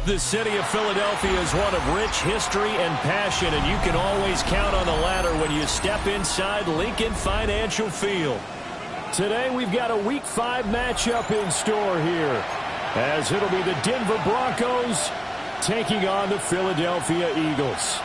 The city of Philadelphia is one of rich history and passion, and you can always count on the latter when you step inside Lincoln Financial Field. Today we've got a Week 5 matchup in store here, as it'll be the Denver Broncos taking on the Philadelphia Eagles.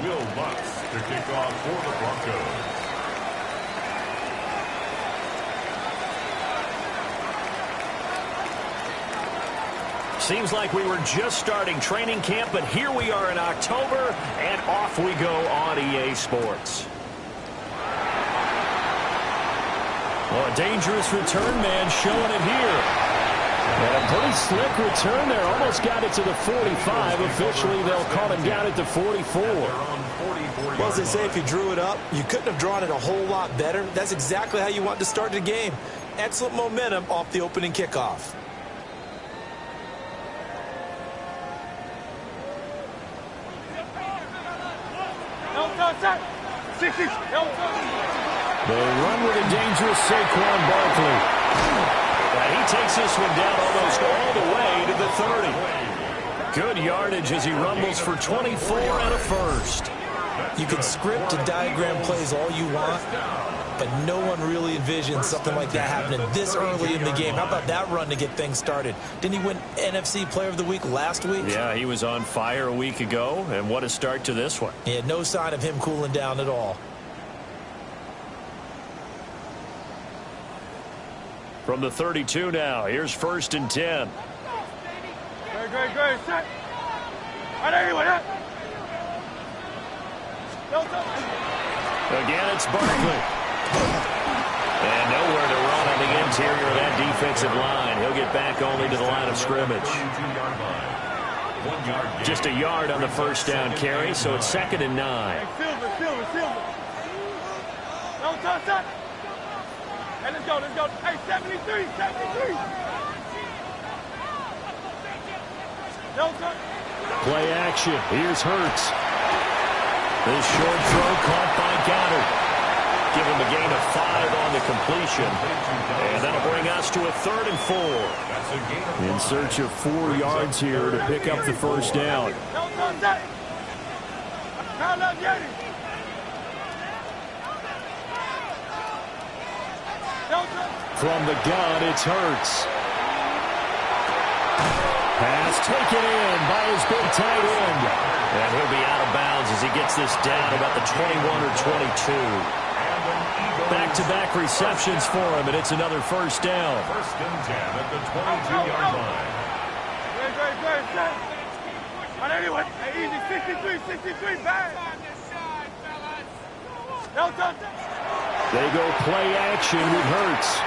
Will Lutz to kick off for the Broncos. Seems like we were just starting training camp, but here we are in October, and off we go on EA Sports. Well, a dangerous return man showing it here. And a pretty slick return there. Almost got it to the 45. Officially, they'll call him down at the 44. Well, as they say, if you drew it up, you couldn't have drawn it a whole lot better. That's exactly how you want to start the game. Excellent momentum off the opening kickoff. They run with a dangerous Saquon Barkley. He takes this one down almost all the way to the 30. Good yardage as he rumbles for 24 and a first. You can script and diagram plays all you want, but no one really envisions something like that happening this early in the game. How about that run to get things started? Didn't he win NFC Player of the Week last week? Yeah, he was on fire a week ago, and what a start to this one. Yeah, no sign of him cooling down at all. From the 32 now, here's 1st and 10. Great, set. Again, it's Barkley. And nowhere to run on the interior of that defensive line. He'll get back only to the line of scrimmage. Just a yard on the first down carry, so it's 2nd and 9. Don't touch that. Hey, let's go. Hey, 73. Play action. Here's Hurts. This short throw caught by Goddard. Give him a gain of 5 on the completion. And that'll bring us to a 3rd and 4. In search of 4 yards here to pick up the first down. Don't touch that. From the gun, it's Hurts. Pass taken in by his big tight end. And he'll be out of bounds as he gets this down about the 21 or 22. Back-to-back receptions for him, and it's another first down. 1st and 10 at the 22-yard line. Great, set. But anyway, easy, 63, bang. Don't touch that. They go play action with Hurts.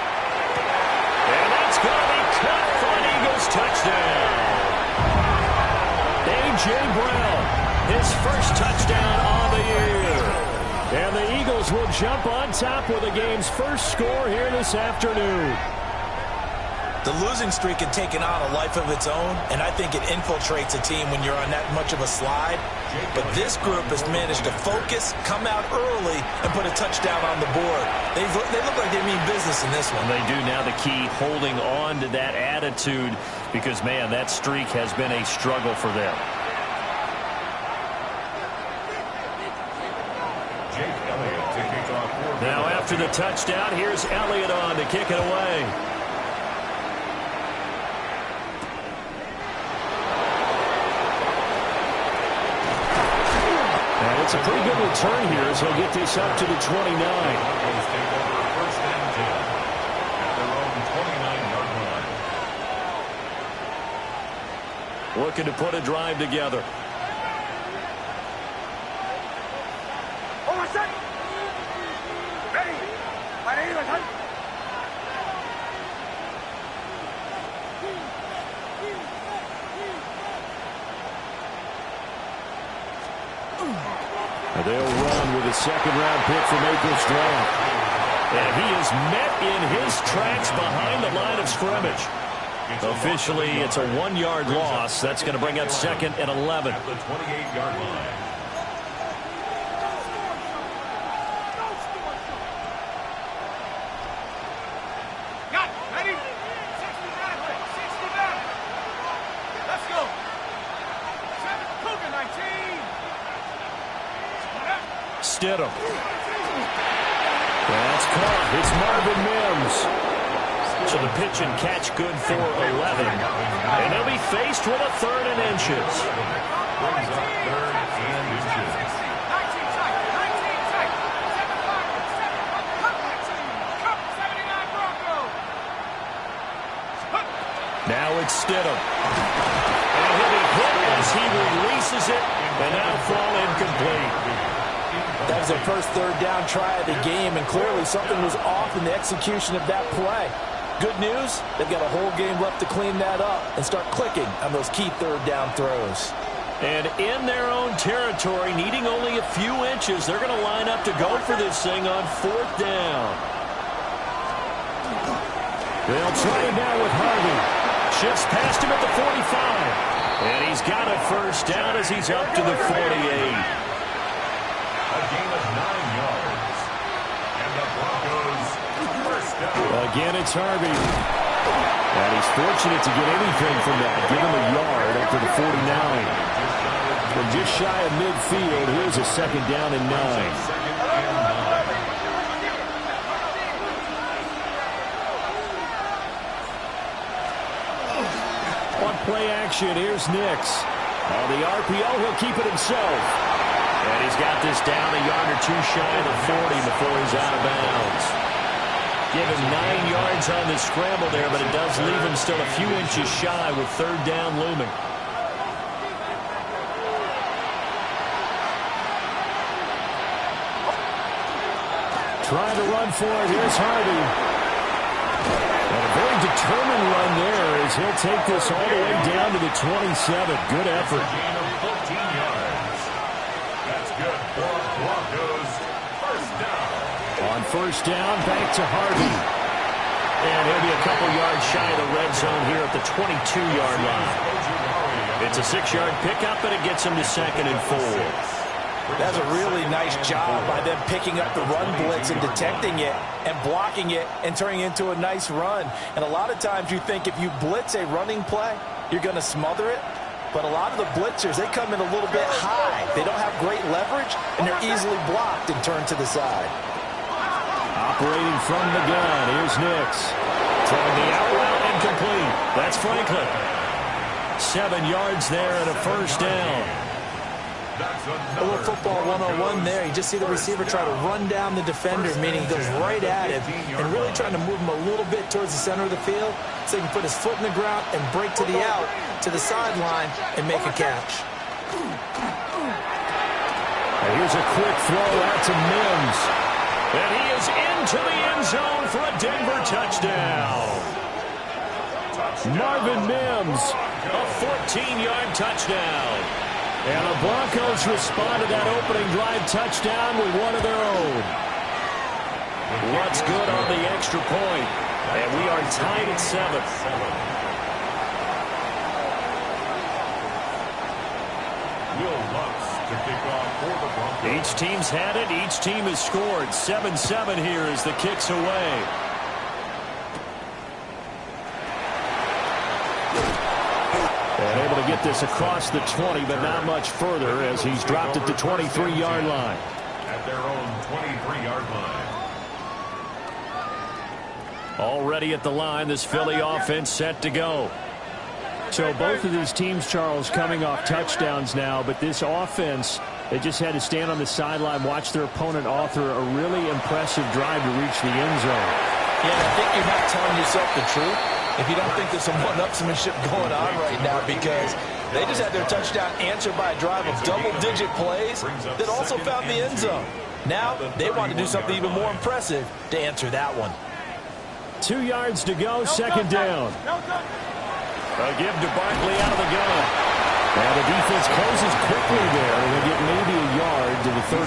And that's going to be caught for an Eagles touchdown. A.J. Brown, his first touchdown on the year. And the Eagles will jump on top with the game's first score here this afternoon. The losing streak had taken on a life of its own, and I think it infiltrates a team when you're on that much of a slide. But this group has managed to focus, come out early, and put a touchdown on the board. They look like they mean business in this one. They do. Now the key, holding on to that attitude, because, man, that streak has been a struggle for them. Now after the touchdown, here's Elliott on to kick it away. And it's a pretty good return here as he'll get this up to the 29. Looking to put a drive together. And they'll run with a second-round pick from April's draft. And he is met in his tracks behind the line of scrimmage. Officially, it's a 1-yard loss. That's going to bring up 2nd and 11. At the 28-yard line. Stidham. That's caught. It's Marvin Mims. So the pitch and catch good for 11. And they'll be faced with a 3rd and inches. Brings up 3rd and inches. Now it's Stidham. And he'll be hit as he releases it. And now fall incomplete. That was their first 3rd down try of the game, and clearly something was off in the execution of that play. Good news, they've got a whole game left to clean that up and start clicking on those key 3rd down throws. And in their own territory, needing only a few inches, they're going to line up to go for this thing on 4th down. They'll try it now with Harvey. Shifts past him at the 45. And he's got a first down as he's up to the 48. A gain of 9 yards. And the Broncos first down. Again, it's Harvey. And he's fortunate to get anything from that. Give him a yard up to the 49. From just shy of midfield, here's a 2nd down and 9. 2nd and 9. On play action, here's Nix. On the RPO, he'll keep it himself. And he's got this down a yard or 2 shy of the 40 before he's out of bounds. Give him 9 yards on the scramble there, but it does leave him still a few inches shy with 3rd down looming. Trying to run for it. Here's Harvey. And a very determined run there as he'll take this all the way down to the 27. Good effort. Gain of 14 yards. That's good for Broncos. First down. On first down, back to Harvey. And he'll be a couple yards shy of the red zone here at the 22-yard line. It's a 6-yard pickup, and it gets him to 2nd and 4. That's a really nice job by them picking up the run blitz and detecting it and blocking it and turning it into a nice run. And a lot of times you think if you blitz a running play, you're going to smother it. But a lot of the blitzers, they come in a little bit high. They don't have great leverage, and they're easily blocked and turned to the side. Operating from the gun, here's Nix. Throwing the out route incomplete. That's Franklin. 7 yards there and a first down. A little football 101 there. You just see the receiver try to run down the defender, meaning he goes right at him and really trying to move him a little bit towards the center of the field so he can put his foot in the ground and break to the out, to the sideline, and make a catch. And here's a quick throw out to Mims. And he is into the end zone for a Denver touchdown. Marvin Mims, a 14-yard touchdown. And the Broncos respond to that opening drive touchdown with one of their own. What's good on the extra point? And we are tied at 7. Will Lutz to kick off for the Broncos. Each team's had it. Each team has scored. 7-7 here as the kick's away. And able to get this across the 20, but not much further as he's dropped at the 23-yard line. At their own 23-yard line. Already at the line, this Philly offense set to go. So both of these teams, Charles, coming off touchdowns now, but this offense, they just had to stand on the sideline, watch their opponent author a really impressive drive to reach the end zone. Yeah, I think you're not telling yourself the truth if you don't think there's some one-upsmanship going on right now, because they just had their touchdown answered by a drive of double-digit plays that also found the end zone. Now they want to do something even more impressive to answer that one. 2 yards to go, second down. A give to Barkley out of the gun. Now the defense closes quickly there. They'll get maybe a the 33.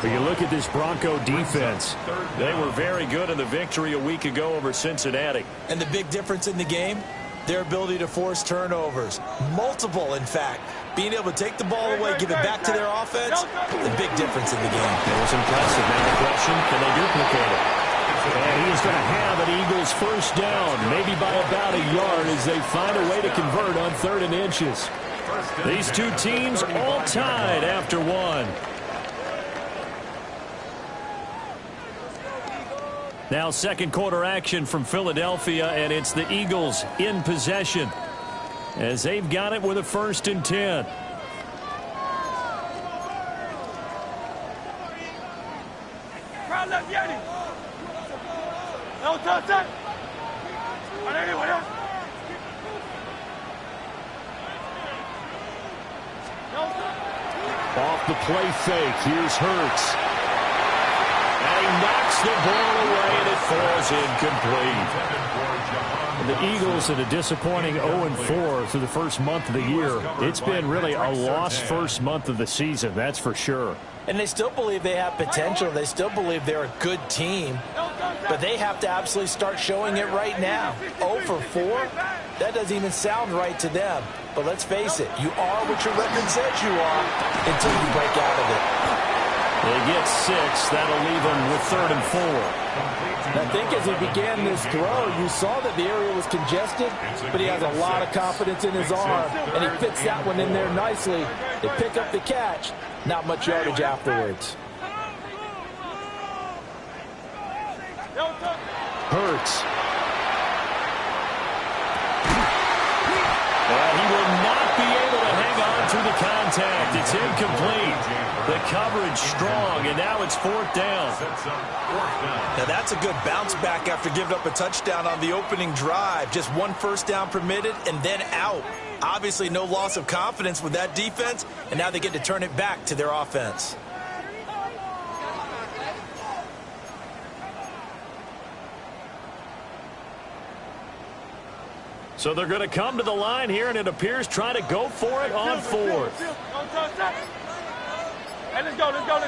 But you look at this Bronco defense. They were very good in the victory a week ago over Cincinnati. And the big difference in the game, their ability to force turnovers. Multiple, in fact. Being able to take the ball away, give it back to their offense, the big difference in the game. It was impressive. Now the question, can they duplicate it? And he is going to have an Eagles first down, maybe by about a yard as they find a way to convert on 3rd and inches. These two teams all tied after one. Now second quarter action from Philadelphia, and it's the Eagles in possession as they've got it with a 1st and 10. Off the play fake, here's Hurts. And he knocks the ball away, and it falls incomplete. The Eagles in a disappointing 0-4 through the first month of the year. It's been really a lost first month of the season, that's for sure. And they still believe they have potential. They still believe they're a good team. But they have to absolutely start showing it right now. 0-4? That doesn't even sound right to them. But let's face it, you are what your record says you are until you break out of it. They get 6. That'll leave them with 3rd and 4. I think as he began this throw, you saw that the area was congested, but he has a lot of confidence in his arm, and he fits that one in there nicely. They pick up the catch. Not much yardage afterwards. Hurts. And he will not be able to hang on to the contact. It's incomplete. The coverage strong, and now it's 4th down. Now that's a good bounce back after giving up a touchdown on the opening drive. Just 1 first down permitted and then out. Obviously no loss of confidence with that defense, and now they get to turn it back to their offense. So they're going to come to the line here, and it appears try to go for it on 4th. Hey, let's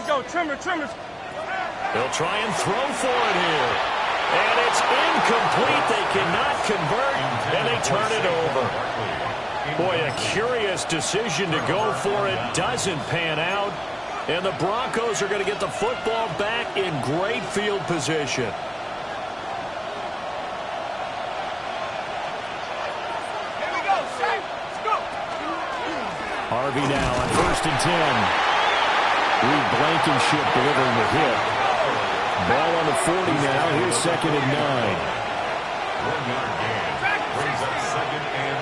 go. Trimmers. They'll try and throw for it here. And it's incomplete. They cannot convert, and they turn it over. Boy, a curious decision to go for it. Doesn't pan out. And the Broncos are going to get the football back in great field position. Harvey now on 1st and 10. Reed Blankenship delivering the hit. Ball on the 40 now. Here's 2nd and 9. 1-yard gain. Brings up 2nd and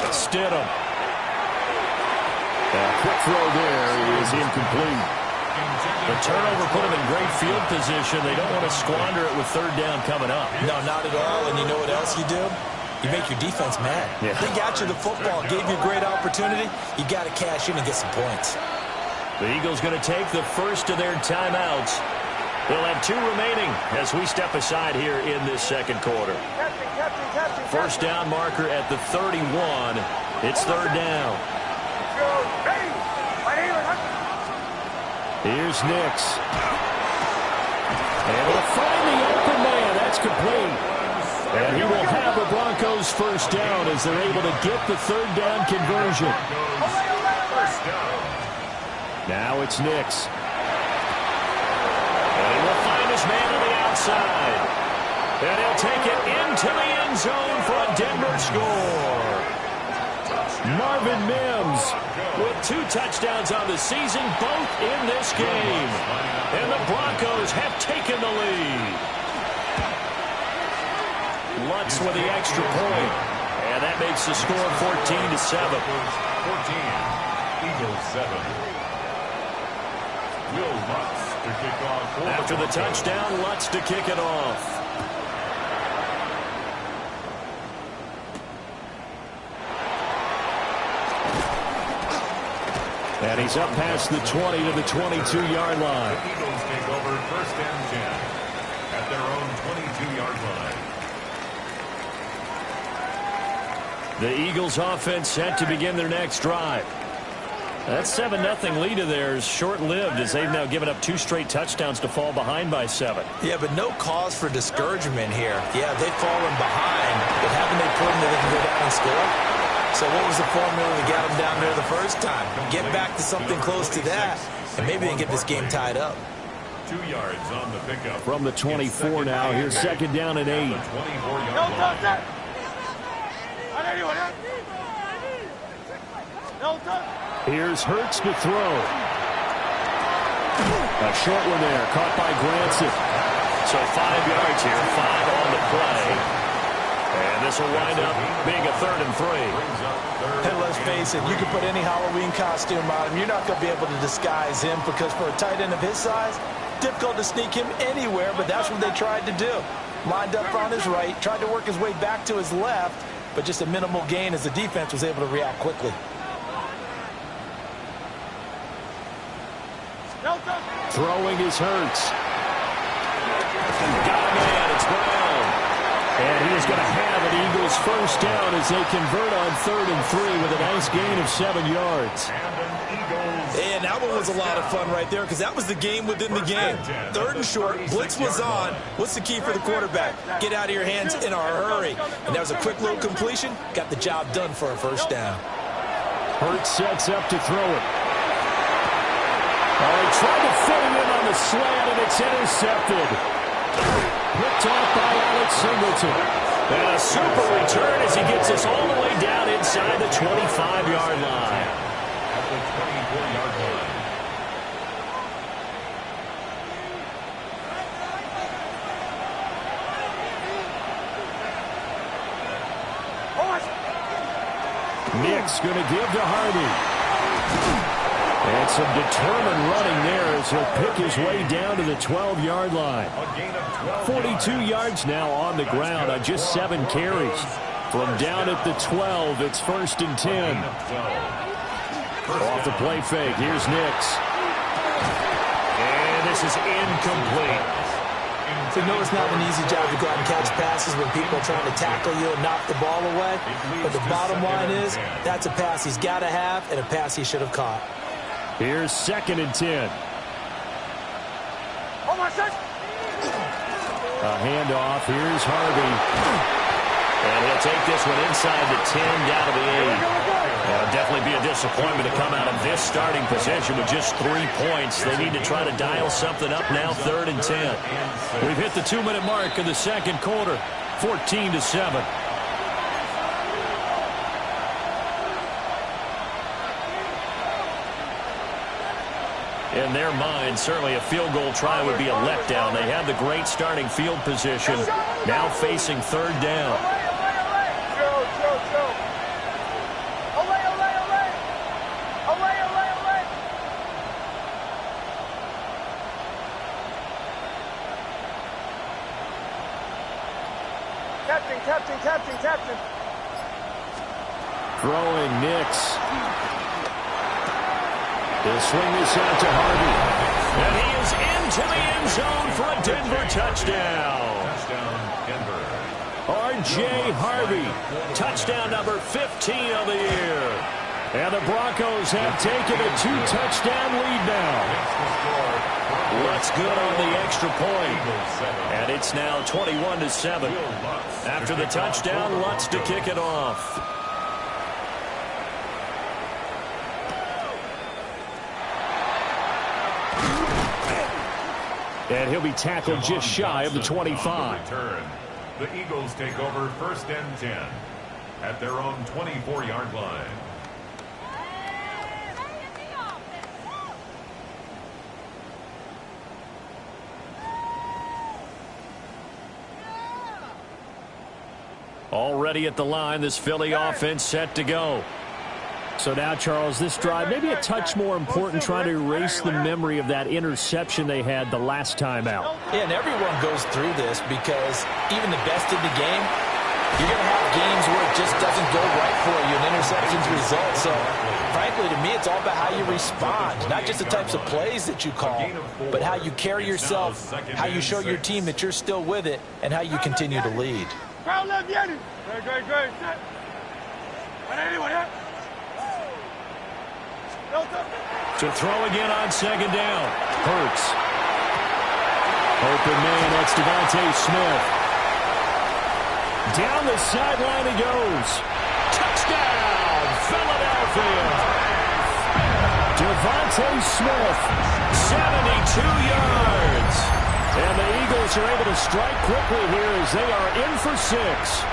9. Stidham. A quick throw there is incomplete. The turnover put them in great field position. They don't want to squander it with 3rd down coming up. No, not at all. And you know what else you do? You make your defense mad. Yeah. They got you the football, gave you a great opportunity. You got to cash in and get some points. The Eagles going to take the first of their timeouts. They'll have 2 remaining as we step aside here in this second quarter. First down marker at the 31. It's 3rd down. Here's Nix. And they'll find the open man. That's complete. And he will have the Broncos first down as they're able to get the 3rd down conversion. Now it's Nix. And he will find his man on the outside. And he'll take it into the end zone for a Denver score. Marvin Mims with 2 touchdowns on the season, both in this game. And the Broncos have taken the lead. Lutz with the extra point. And that makes the score 14-7. 14. Eagles 7. Will Lutz to kick off. After the touchdown, Lutz to kick it off. And he's up past the 20 to the 22-yard line. The Eagles take over 1st and 10 at their own 22-yard line. The Eagles offense set to begin their next drive. That 7-0 lead of theirs short-lived as they've now given up 2 straight touchdowns to fall behind by 7. Yeah, but no cause for discouragement here. Yeah, they've fallen behind, but haven't they proven that they can go down and score? So what was the formula that got them down there the first time? Get back to something close to that, and maybe they can get this game tied up. 2 yards on the pickup. From the 24 now, here's 2nd down and 8. Here's Hurts to throw. A short one there, caught by Granson. So 5 yards here, 5 on the play. And this will wind up being a 3rd and 3. And let's face it, you can put any Halloween costume on him. You're not going to be able to disguise him because for a tight end of his size, difficult to sneak him anywhere, but that's what they tried to do. Lined up on his right, tried to work his way back to his left, but just a minimal gain as the defense was able to react quickly. Throwing is Hurts. Got a man, it's Brown. And he is going to have an Eagles first down as they convert on 3rd and 3 with a nice gain of 7 yards. And that one was a lot of fun right there because that was the game within the game. 3rd and short, blitz was on. What's the key for the quarterback? Get out of your hands in a hurry. And that was a quick little completion. Got the job done for a first down. Hurts sets up to throw it. Oh, he tried to fit it in on the slant, and it's intercepted. Picked off by Alex Singleton. And a super return as he gets us all the way down inside the 25-yard line. At the 24-yard line. Nick's going to give to Harvey. And some determined running there as he'll pick his way down to the 12-yard line. 42 yards now on the ground on just 7 carries. From down at the 12, it's 1st and 10. Off the play fake, here's Nix. And this is incomplete. So you know it's not an easy job to go out and catch passes when people are trying to tackle you and knock the ball away. But the bottom line is that's a pass he's got to have and a pass he should have caught. Here's 2nd and 10. A handoff. Here's Harvey. And he'll take this one inside the 10, down to the 8. It'll definitely be a disappointment to come out of this starting position with just 3 points. They need to try to dial something up now, 3rd and 10. We've hit the 2-minute mark of the 2nd quarter, 14-7. In their mind, certainly a field goal try would be a letdown. They had the great starting field position, now facing 3rd down. Captain. Throwing Nix. They'll swing this out to Harvey. And he is into the end zone for a Denver touchdown. Touchdown, Denver. R.J. Harvey, touchdown number 15 of the year. And the Broncos have taken a 2-touchdown lead now. Lutz good on the extra point. And it's now 21-7. After the touchdown, Lutz to kick it off. And he'll be tackled just shy of the 25. The Eagles take over 1st and 10 at their own 24-yard line. Already at the line, this Philly offense set to go. So now, Charles, this drive, maybe a touch more important, trying to erase the memory of that interception they had the last time out. Yeah, and everyone goes through this because even the best in the game, you're going to have games where it just doesn't go right for you and interceptions result. So, frankly, to me, it's all about how you respond, not just the types of plays that you call, but how you carry yourself, how you show your team that you're still with it, and how you continue to lead. Great. To throw again on second down. Hurts. Open man, that's Devontae Smith. Down the sideline he goes. Touchdown, Philadelphia. Devontae Smith, 72 yards. And the Eagles are able to strike quickly here as they are in for 6.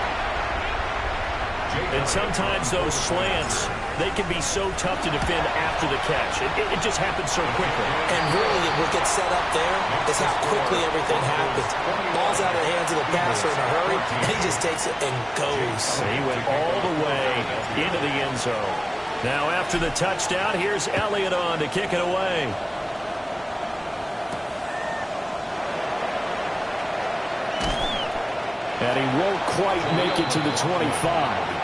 And sometimes those slants, they can be so tough to defend after the catch. It just happens so quickly. And really, what gets set up there is how quickly everything happens. Ball's out of the hands of the passer in a hurry, and he just takes it and goes. He went all the way into the end zone. Now after the touchdown, here's Elliott on to kick it away. And he won't quite make it to the 25.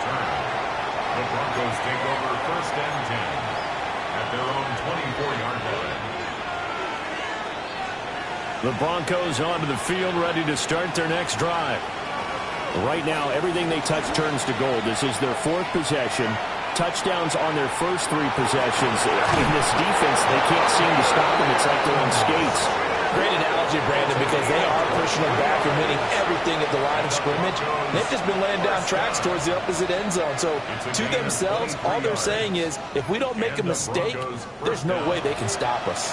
The Broncos take over 1st and 10 at their own 24-yard line. The Broncos onto the field, ready to start their next drive. Right now, everything they touch turns to gold. This is their 4th possession. Touchdowns on their first 3 possessions. In this defense, they can't seem to stop them. It's like they're on skates. Great analogy, Brandon, because they are pushing them back and winning everything at the line of scrimmage. They've just been laying down tracks towards the opposite end zone. So to themselves, all they're saying is, if we don't make a mistake, there's no way they can stop us.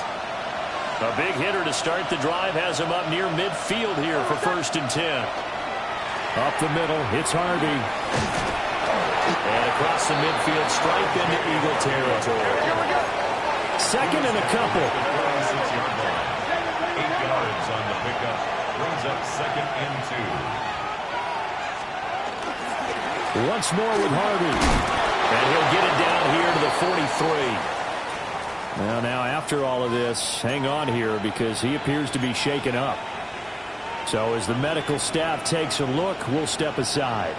A big hitter to start the drive has him up near midfield here for 1st and 10. Up the middle, it's Harvey. And across the midfield, stripe into Eagle territory. 2nd and a couple. 8 yards on the pickup. Brings up 2nd and 2. Once more with Harvey. And he'll get it down here to the 43. Well, now after all of this, hang on here because he appears to be shaken up. So as the medical staff takes a look, we'll step aside.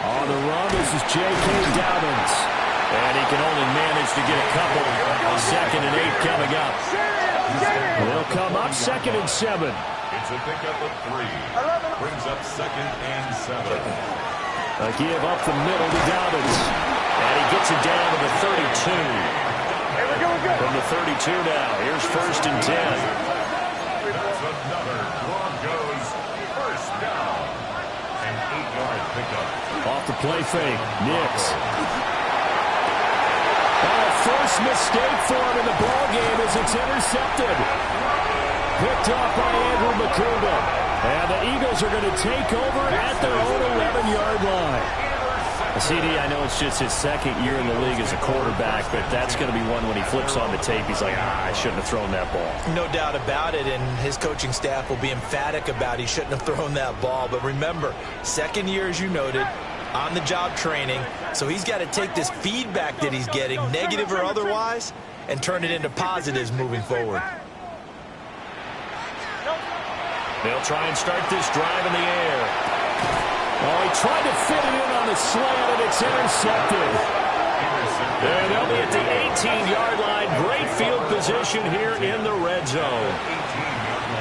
On the run, this is J.K. Dobbins. And he can only manage to get a couple. 2nd and 8 coming up. They'll come up 2nd and 7. It's a pickup of 3. Brings up 2nd and 7. A give up the middle to Dobbins. And he gets it down to the 32. From the 32 now, here's 1st and 10. That's another Broncos 1st down. An 8-yard pickup. Off the play fake, Nix. First mistake for him in the ballgame as it's intercepted. Picked off by Andrew Makuba. And the Eagles are going to take over at their own 11-yard line. CD, I know it's just his 2nd year in the league as a quarterback, but that's going to be one when he flips on the tape. He's like, I shouldn't have thrown that ball. No doubt about it, and his coaching staff will be emphatic about he shouldn't have thrown that ball. But remember, 2nd year, as you noted, on-the-job training, so he's got to take this feedback that he's getting, negative or otherwise, and turn it into positives moving forward. They'll try and start this drive in the air. Oh, he tried to fit it in on the slant, and it's intercepted. And they'll be at the 18-yard line. Great field position here in the red zone.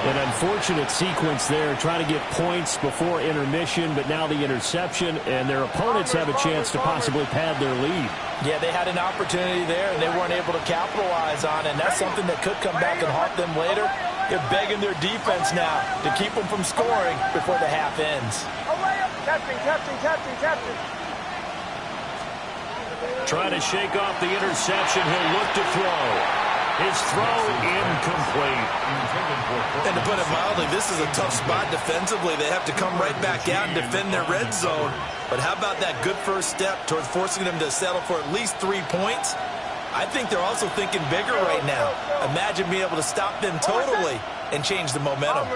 An unfortunate sequence there, trying to get points before intermission, but now the interception, and their opponents have a chance to possibly pad their lead. Yeah, they had an opportunity there, and they weren't able to capitalize on it, and that's something that could come back and haunt them later. They're begging their defense now to keep them from scoring before the half ends. Captain. Trying to shake off the interception. He'll look to throw. His throw incomplete. And to put it mildly, this is a tough spot defensively. They have to come right back out and defend their red zone. But how about that good first step towards forcing them to settle for at least 3 points? I think they're also thinking bigger right now. Imagine being able to stop them totally and change the momentum.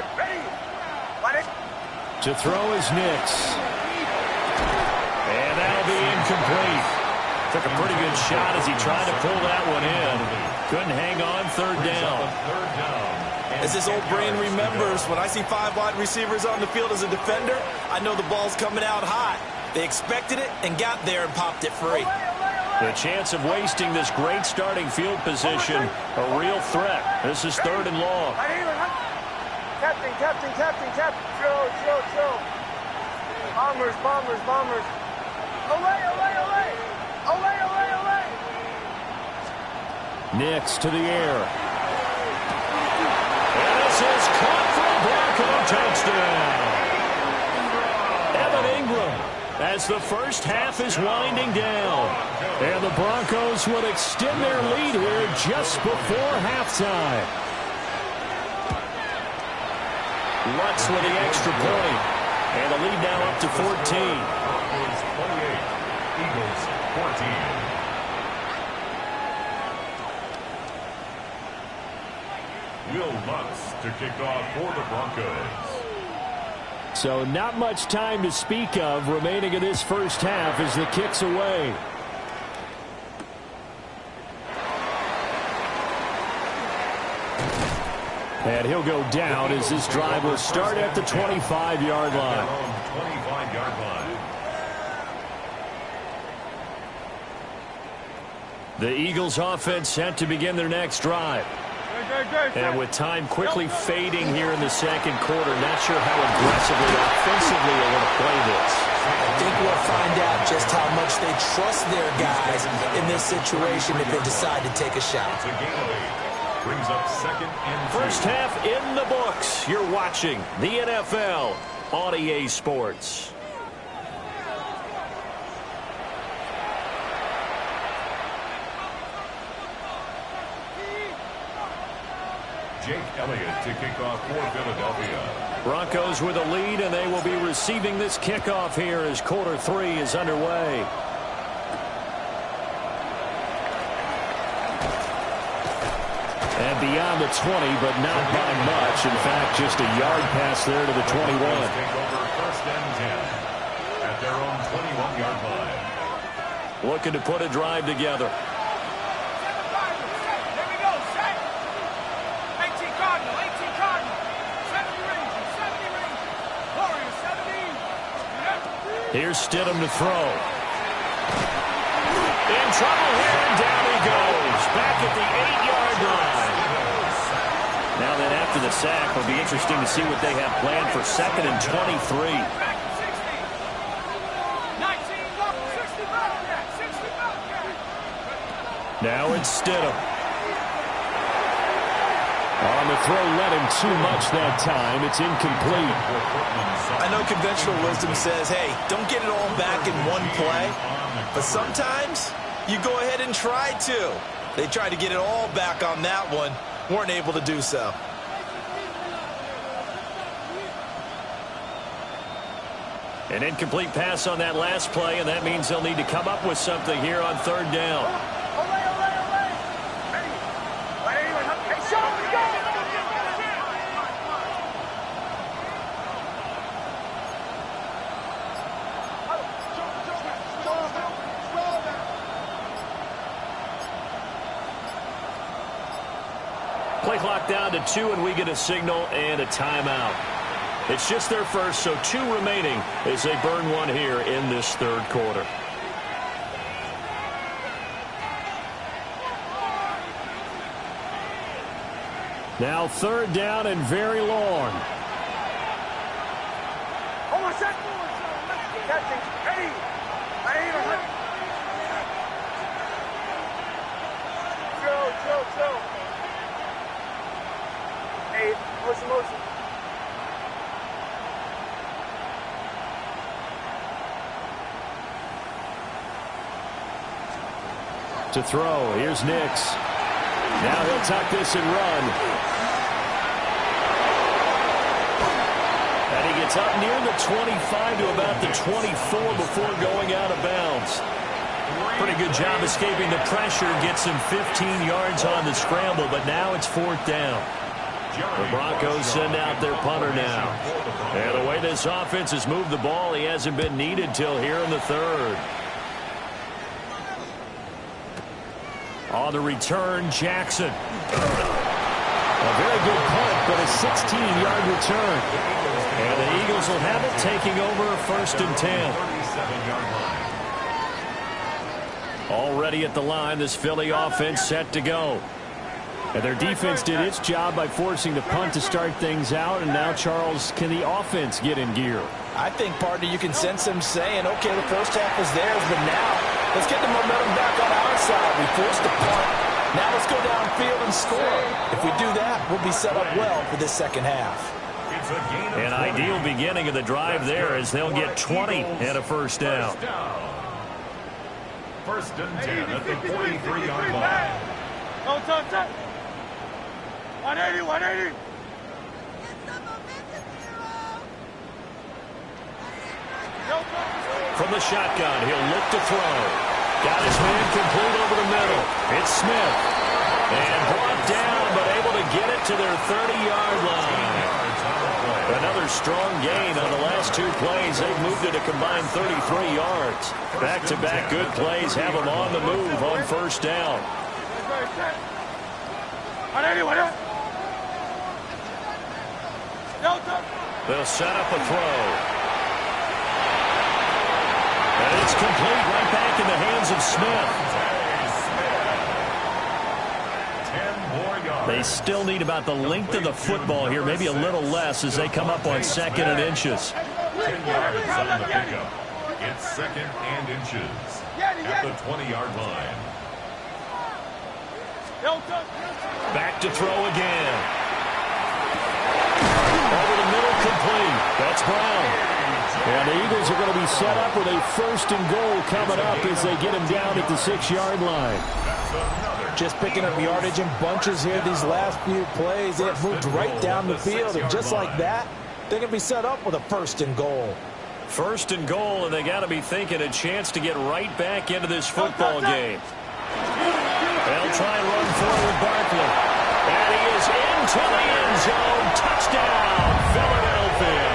To throw is Nix. And that'll be incomplete. Took a pretty good shot as he tried to pull that one in. Couldn't hang on, 3rd down. As his old brain remembers, when I see 5 wide receivers on the field as a defender, I know the ball's coming out hot. They expected it and got there and popped it free. The chance of wasting this great starting field position, a real threat. This is 3rd and long. Captain. Chill. Bombers. Away. Nix to the air. And this is caught for a Bronco touchdown. Evan Ingram, as the first half is winding down. And the Broncos will extend their lead here just before halftime. Lutz with the extra point. And the lead now up to 14. Broncos 28, Eagles 14. Will Lutz to kick off for the Broncos. So not much time to speak of remaining in this first half as the kick's away. And he'll go down as this drive will start at the 25-yard line. 25-yard line. The Eagles offense set to begin their next drive. And with time quickly fading here in the second quarter, not sure how aggressively, offensively they're going to play this. I think we'll find out just how much they trust their guys in this situation if they decide to take a shot. It's a gain of 8. Brings up 2nd and 3. First half in the books. You're watching the NFL on EA Sports. Jake Elliott to kick off for Philadelphia. Broncos with a lead, and they will be receiving this kickoff here as quarter 3 is underway. And beyond the 20, but not by much. In fact, just a yard pass there to the 21. Take over 1st and 10 at their own 21-yard line. Looking to put a drive together. Here's Stidham to throw. In trouble here, and down he goes. Back at the 8-yard line. Now then, after the sack, it'll be interesting to see what they have planned for 2nd and 23. Now it's Stidham. On the throw, led him too much that time. It's incomplete. I know conventional wisdom says, hey, don't get it all back in one play. But sometimes you go ahead and try to. They tried to get it all back on that one. Weren't able to do so. An incomplete pass on that last play, and that means they'll need to come up with something here on 3rd down. Play clock down to 2, and we get a signal and a timeout. It's just their first, so 2 remaining as they burn one here in this 3rd quarter. Now 3rd down and very long. Hold on a second. Captain, ready. Chill. Hey, motion. To throw, here's Nix. Now he'll tuck this and run. And he gets up near the 25 to about the 24 before going out of bounds. Pretty good job escaping the pressure. Gets him 15 yards on the scramble, but now it's 4th down. The Broncos send out their punter now. And the way this offense has moved the ball, he hasn't been needed till here in the 3rd. On the return, Jackson. A very good punt, but a 16-yard return. And the Eagles will have it, taking over 1st and 10. 37-yard line. Already at the line, this Philly offense set to go. And their defense did its job by forcing the punt to start things out. And now, Charles, can the offense get in gear? I think, partner, you can sense them saying, okay, the first half is theirs, but now let's get the momentum back on our side. We forced the punt. Now let's go downfield and score. If we do that, we'll be set up well for this second half. An ideal beginning of the drive there as they'll get 20 and a first down. First and 10 at the 43-yard line. Oh, touch. 180, 180. From the shotgun, he'll look to throw. Got his man complete over the middle. It's Smith. And brought down, but able to get it to their 30-yard line. Another strong gain on the last two plays. They've moved it a combined 33 yards. Back-to-back good plays have them on the move on first down. 180. They'll set up a throw. And it's complete, right back in the hands of Smith. They still need about the length of the football here, maybe a little less as they come up on second and inches. 10 yards on the pickup. It's second and inches at the 20-yard line. Back to throw again. Over the middle, complete. That's Brown. And the Eagles are going to be set up with a first and goal coming up as they get him down at the 6-yard line. Just picking up yardage in bunches here these last few plays. They have moved right down the field, and just like that, they're going to be set up with a first and goal. First and goal, and they got to be thinking a chance to get right back into this football game. They'll try and run forward Barkley. And he is into the end zone. Touchdown, Philadelphia.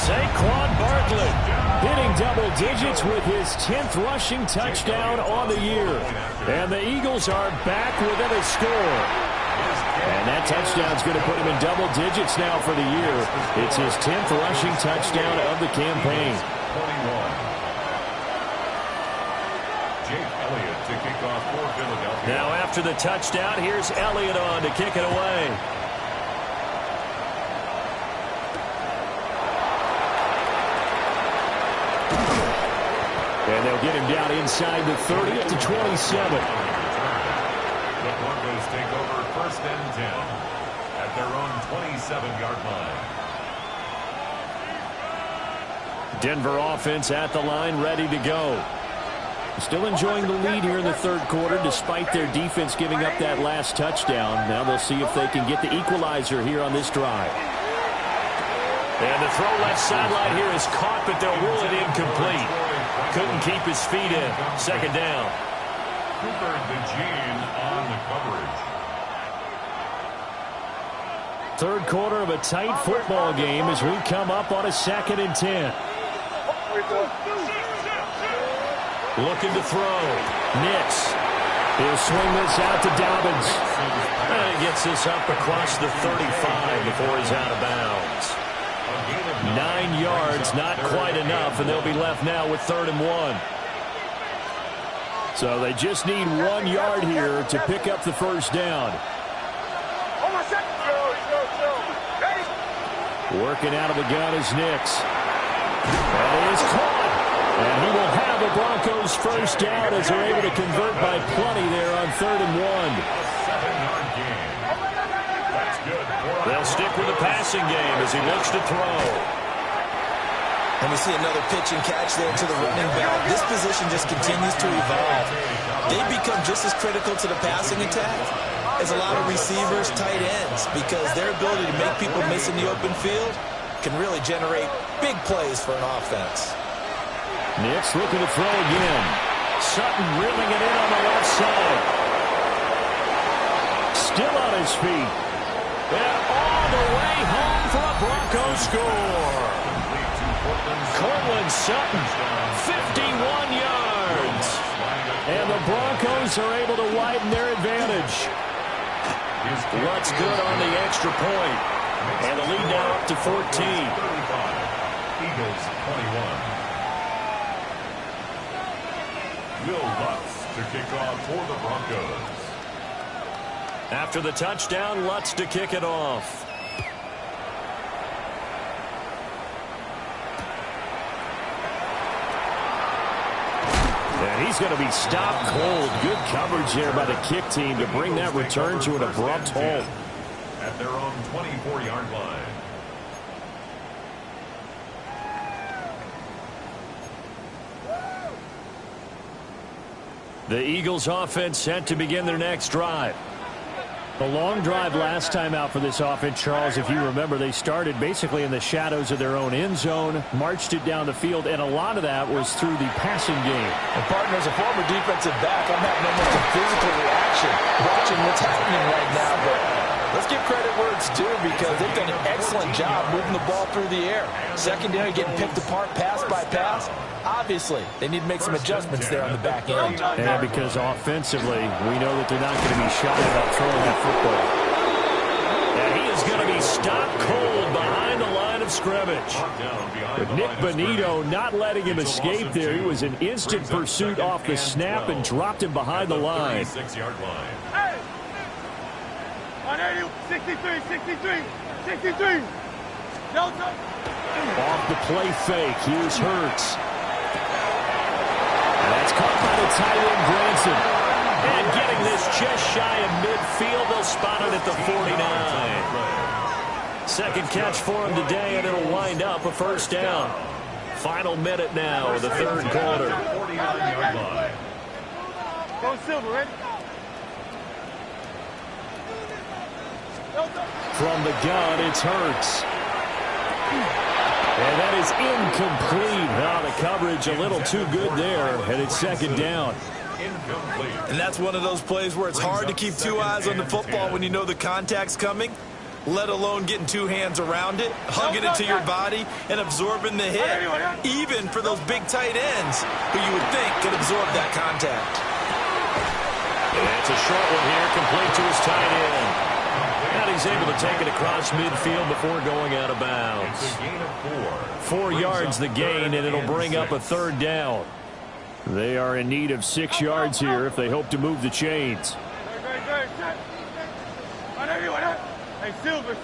Saquon Barkley hitting double digits with his 10th rushing touchdown on the year. And the Eagles are back within a score. And that touchdown's going to put him in double digits now for the year. It's his 10th rushing touchdown of the campaign. 21. Jake Elliott to kick off for Philadelphia. Now after the touchdown, here's Elliott on to kick it away. And they'll get him down inside the 30 at the 27. The Broncos take over first and 10 at their own 27-yard line. Denver offense at the line, ready to go. Still enjoying the lead here in the third quarter despite their defense giving up that last touchdown. Now they'll see if they can get the equalizer here on this drive. And the throw left sideline here is caught, but they'll rule it incomplete. Couldn't keep his feet in. Second down. Cooper DeJean on the coverage. Third quarter of a tight football game as we come up on a 2nd and 10. Looking to throw. Nix. He'll swing this out to Dobbins. And he gets this up across the 35 before he's out of bounds. 9 yards, not quite enough, and they'll be left now with 3rd and 1. So they just need 1 yard here to pick up the first down. Working out of the gun is Nix. And it is caught. And he will have the Broncos first down as they're able to convert by plenty there on 3rd and 1. They'll stick with the passing game as he looks to throw. And we see another pitch and catch there to the running back. This position just continues to evolve. They become just as critical to the passing attack as a lot of receivers, tight ends, because their ability to make people miss in the open field can really generate big plays for an offense. Nix looking to throw again. Sutton reeling it in on the left side. Still on his feet. And all the way home for a Broncos score. Cortland Sutton, 51 yards. And the Broncos are able to widen their advantage. What's good on the extra point. And the lead now up to 14. Eagles 21. To kick off for the Broncos. After the touchdown, Lutz to kick it off. And he's going to be stopped cold. Good coverage there by the kick team to bring that return to an abrupt halt. At their own 24-yard line. The Eagles offense set to begin their next drive. A long drive last time out for this offense, Charles. If you remember, they started basically in the shadows of their own end zone, marched it down the field, and a lot of that was through the passing game. And partner, as a former defensive back, I'm having almost a physical reaction watching what's happening right now. But let's give credit where it's due because they've done an excellent job moving the ball through the air. Secondary getting picked apart pass by pass. Obviously, they need to make some adjustments there on the back end. And because offensively, we know that they're not going to be shy about throwing that football. And he is going to be stopped cold behind the line of scrimmage. But Nick Bonito not letting him escape there. He was in instant pursuit off the snap and dropped him behind the line. 36-yard line. Hey! 180, 63, 63, 63. Delta. Off the play fake. Here's Hurts. That's caught by the tight end, Granson. And getting this just shy of midfield, they'll spot it at the 49. Second catch for him today, and it'll wind up a first down. Final minute now of the third quarter. 49-yard line. Go Silver, ready? From the gun, it's Hurts. And that is incomplete. Now the coverage a little too good there, and it's second down. And that's one of those plays where it's hard to keep two eyes on the football when you know the contact's coming, let alone getting two hands around it, hugging it to your body, and absorbing the hit, even for those big tight ends who you would think could absorb that contact. And it's a short one here, complete to his tight end. And he's able to take it across midfield before going out of bounds. It's a gain of 4 yards the gain, and it'll bring up a third down. They are in need of 6 yards here if they hope to move the chains. Hey, Silver.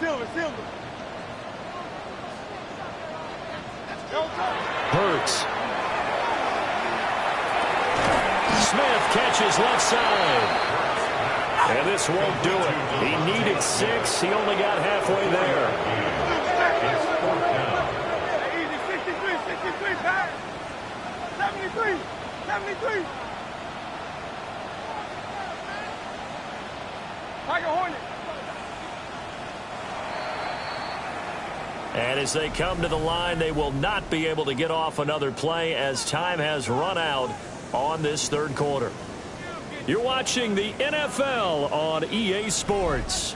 Hurts. Smith catches left side. And this won't do it. He needed 6. He only got halfway there. Easy, 63, pass. 73. Tiger Hornet. And as they come to the line, they will not be able to get off another play as time has run out on this third quarter. You're watching the NFL on EA Sports.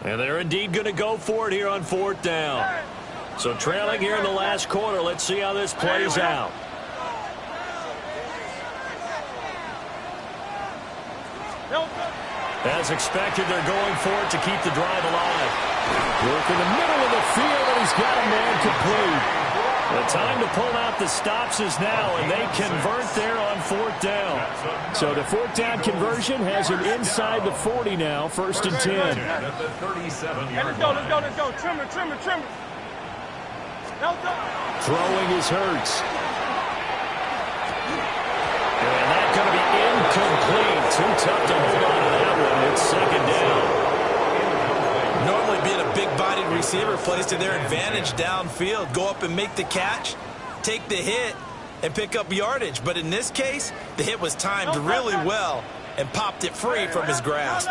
And they're indeed going to go for it here on fourth down. So trailing here in the last quarter, let's see how this plays out. As expected, they're going for it to keep the drive alive. Work in the middle of the field, and he's got a man complete. The time to pull out the stops is now, and they convert there on fourth down. So the fourth down conversion has him inside the 40 now, first and 10. At the 37-yard Let's go. Trimmer. Throwing is Hurts. And that's going to be incomplete. Too tough to hold on to that one. It's second down. Normally being a big-bodied receiver plays to their advantage downfield. Go up and make the catch, take the hit, and pick up yardage. But in this case, the hit was timed really well and popped it free from his grasp.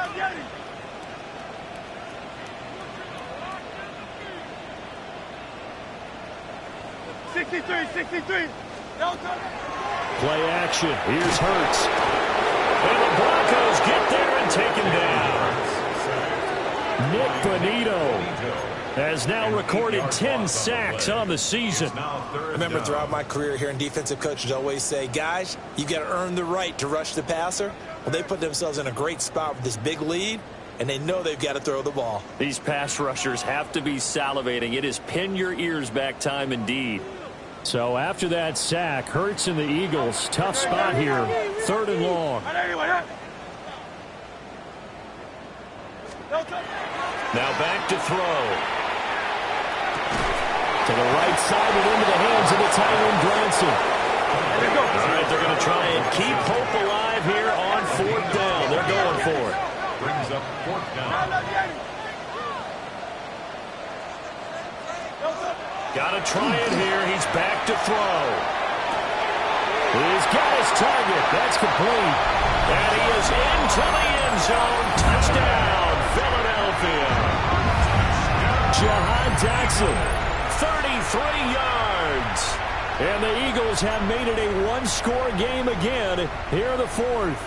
63. Play action. Here's Hurts. And the Broncos get there and take him down. Nick Bonito Has now recorded 10 sacks on the season. I remember throughout my career hearing defensive coaches always say, guys, you got to earn the right to rush the passer. Well, they put themselves in a great spot with this big lead, and they know they've got to throw the ball. These pass rushers have to be salivating. It is pin your ears back time indeed. So after that sack, Hurts and the Eagles, tough spot here, 3rd and long. Now back to throw. To the right side and into the hands of the tight end, Granson. All right, they're going to try and keep hope alive here on 4th down. They're going for it. Brings up 4th down. Got to try it here. He's back to throw. He's got his target. That's complete. And he is into the end zone. Touchdown, Philadelphia. Jahan Jackson. 33 yards. And the Eagles have made it a one-score game again here in the 4th.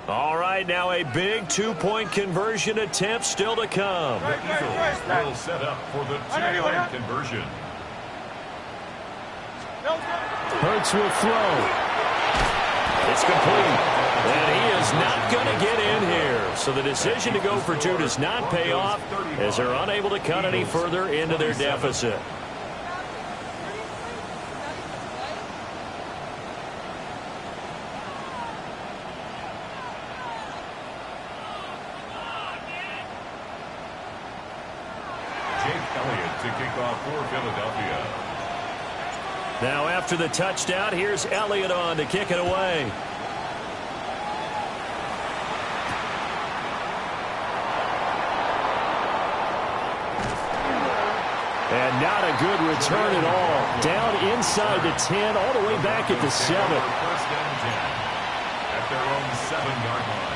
All right, now a big 2-point conversion attempt still to come. The Eagles will set up for the 2-point conversion. Hurts will throw. It's complete. And he is not going to get in here. So the decision to go for 2 does not pay off as they're unable to cut any further into their deficit. To kick off for Philadelphia. Now after the touchdown, here's Elliott on to kick it away. And not a good return at all. Down inside the 10, all the way back at the 7. 1st and 10 at their own 7-yard line.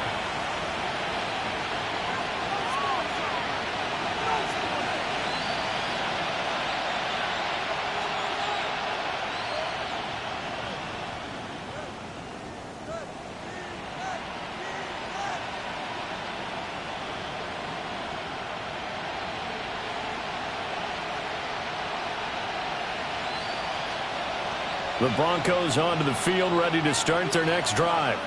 The Broncos onto the field, ready to start their next drive.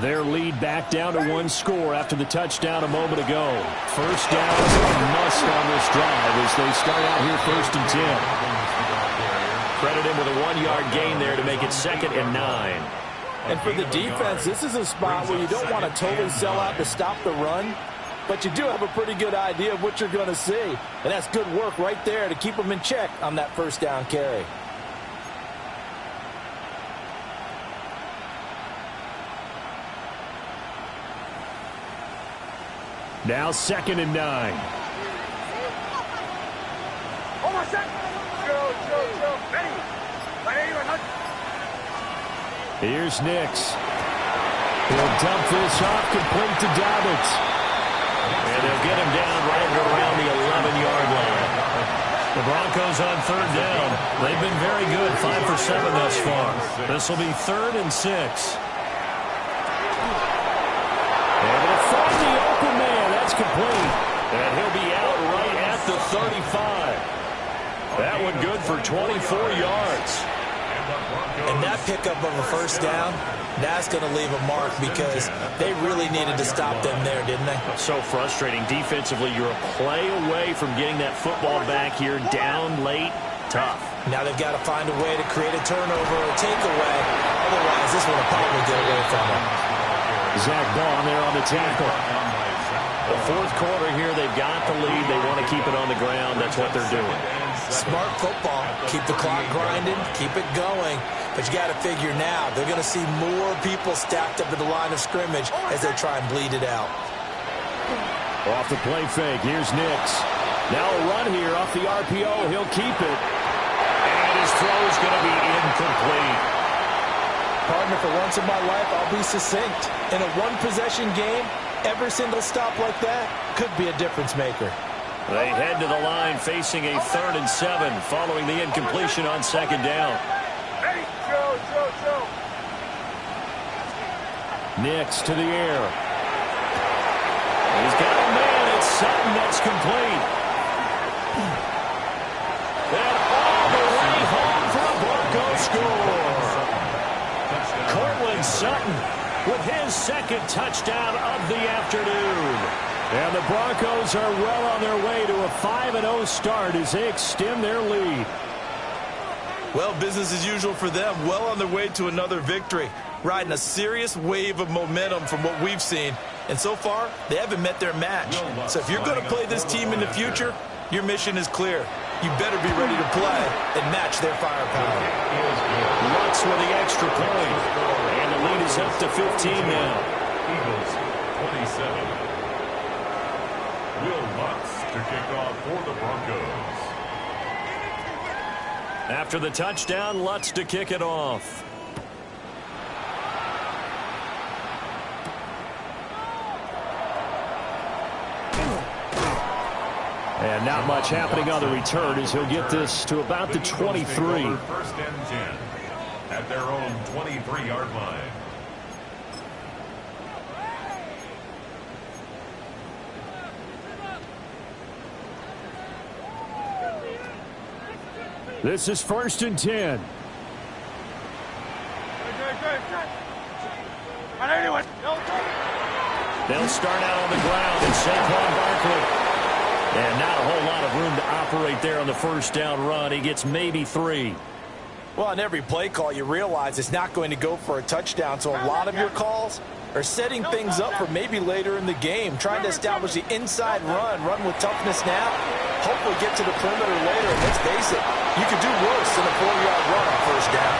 Their lead back down to 1 score after the touchdown a moment ago. 1st down is a must on this drive as they start out here 1st and 10. Credit him with a 1-yard gain there to make it 2nd and 9. And for the defense, this is a spot where you don't want to totally sell out to stop the run, but you do have a pretty good idea of what you're going to see. And that's good work right there to keep them in check on that 1st down carry. Now 2nd and 9. Here's Nix. He'll dump this off, complete to Dobbins. And they'll get him down right around the 11-yard line. The Broncos on 3rd down. They've been very good, 5 for 7 thus far. This will be 3rd and 6. Complete, and he'll be out right at the 35. That one good for 24 yards. And that pickup of a 1st down, that's going to leave a mark because they really needed to stop them there, didn't they? So frustrating. Defensively, you're a play away from getting that football back here down late. Tough. Now they've got to find a way to create a turnover or takeaway. Otherwise, this one will probably get away from them. Zach Baum there on the tackle. The 4th quarter here, they've got the lead. They want to keep it on the ground. That's what they're doing. Smart football. Keep the clock grinding. Keep it going. But you got to figure now, they're going to see more people stacked up at the line of scrimmage as they try and bleed it out. Off the play fake. Here's Nix. Now a run here off the RPO. He'll keep it. And his throw is going to be incomplete. Partner, for once in my life, I'll be succinct. In a one-possession game, Every single stop like that could be a difference maker. They head to the line facing a 3rd and 7 following the incompletion on 2nd down. Hey, Joe. Nix to the air. He's got a man. It's Sutton that's complete. And all the way home for a Broncos score. Cortland Sutton with his 2nd touchdown of the afternoon. And the Broncos are well on their way to a 5-0 start as they extend their lead. Well, business as usual for them. Well on their way to another victory. Riding a serious wave of momentum from what we've seen. And so far, they haven't met their match. So if you're going to play this team in the future, your mission is clear. You better be ready to play and match their firepower. Lutz with the extra point. And the lead is up to 15 now. Eagles 27. Will Lutz to kick off for the Broncos. After the touchdown, Lutz to kick it off. And not much happening on the return as he'll get this to about the 23. 1st and 10 at their own 23-yard line. This is 1st and 10. They'll start out on the ground and Saquon Barkley. And not a whole lot of room to operate there on the 1st down run. He gets maybe 3. Well, on every play call, you realize it's not going to go for a touchdown. So a lot of your calls are setting things up for maybe later in the game, trying to establish the inside run with toughness now, hopefully get to the perimeter later. And let's face it, you could do worse than a 4-yard run on 1st down.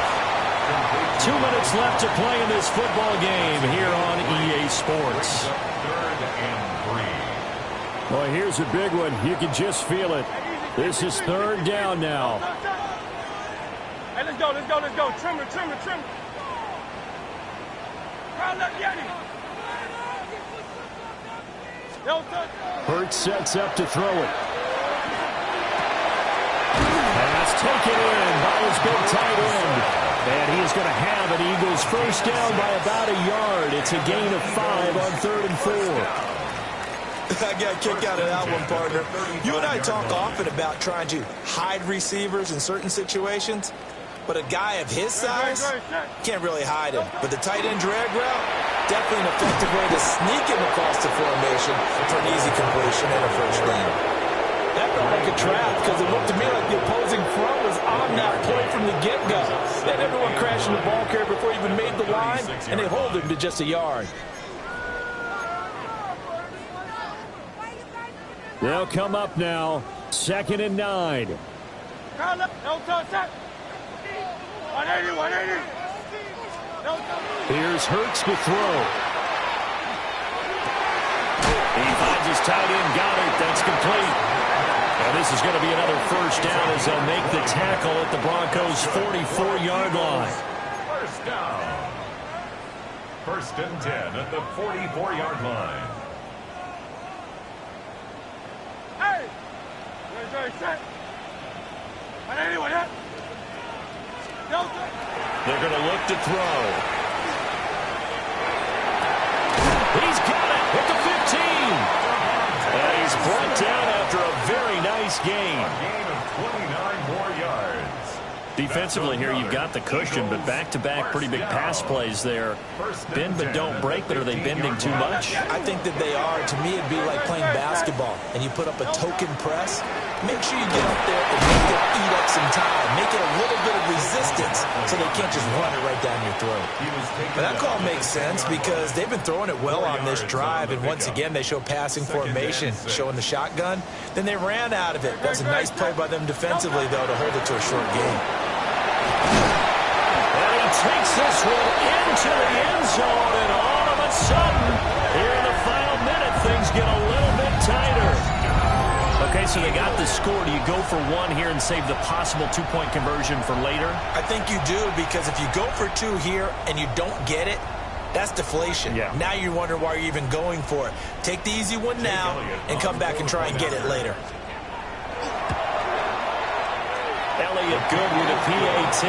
2 minutes left to play in this football game here on EA Sports. 3rd and 3. Well, here's a big one. You can just feel it. This is 3rd down now. Hey, let's go. Trim it. Hurts sets up to throw it. And that's taken in by his big tight end. And he is going to have an Eagles 1st down by about a yard. It's a gain of 5 on 3rd and 4. I got a kick out of that one, partner. You and I talk often about trying to hide receivers in certain situations, but a guy of his size can't really hide him. But the tight end drag route, definitely an effective way to sneak him across the formation for an easy completion and a 1st down. That felt like a trap because it looked to me like the opposing front was on that play from the get-go. They had everyone crashing the ball carrier before he even made the line, and they hold him to just a yard. They'll come up now. 2nd and 9. 180. Here's Hurts to throw. He finds his tight end, Goddard. That's complete. And this is going to be another 1st down as they'll make the tackle at the Broncos' 44-yard line. 1st down. 1st and 10 at the 44-yard line. They're going to look to throw. He's got it at the 15. And he's brought down after a very nice game. A gain of 29 more yards. Defensively here, you've got the cushion, but back-to-back pretty big pass plays there. Bend but don't break, but are they bending too much? I think that they are. To me, it'd be like playing basketball, and you put up a token press. Make sure you get up there and make them eat up some time. Make it a little bit of resistance so they can't just run it right down your throat. But that call makes sense because they've been throwing it well on this drive, and once again, they show passing formation, showing the shotgun. Then they ran out of it. That's a nice play by them defensively, though, to hold it to a short game. And he takes this one into the end zone, and all of a sudden, here in the final minute, things get a little bit tighter. Okay, so they got the score. Do you go for one here and save the possible two-point conversion for later? I think you do, because if you go for two here and you don't get it, That's deflation. Yeah. Now you wonder why you're even going for it. Take the easy one now and come back and try and get it later. Elliott good with a PAT.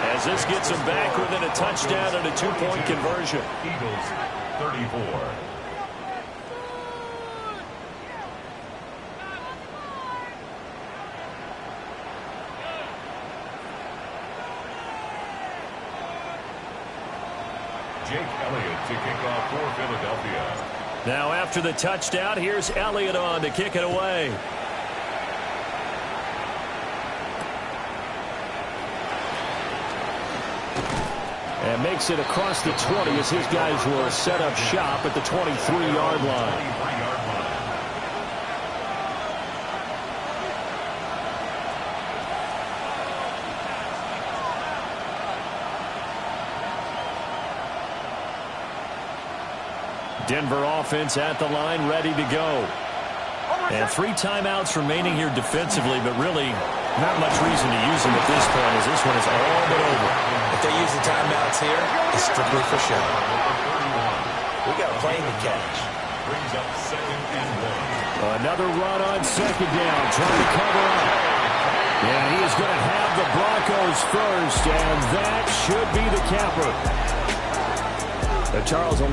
As this gets him back within a touchdown and a two-point conversion. Eagles 34. Jake Elliott to kick off for Philadelphia. Now after the touchdown, here's Elliott on to kick it away. And makes it across the 20 as his guys will set up shop at the 23-yard line. Denver offense at the line, ready to go. And 3 timeouts remaining here defensively, but really not much reason to use them at this point as this one is all but over. If they use the timeouts here, it's strictly for show. We got a plane to catch. Brings up 2nd and 1. Another run on 2nd down, trying to cover up. And he is going to have the Broncos first, and that should be the capper. Charles, a lot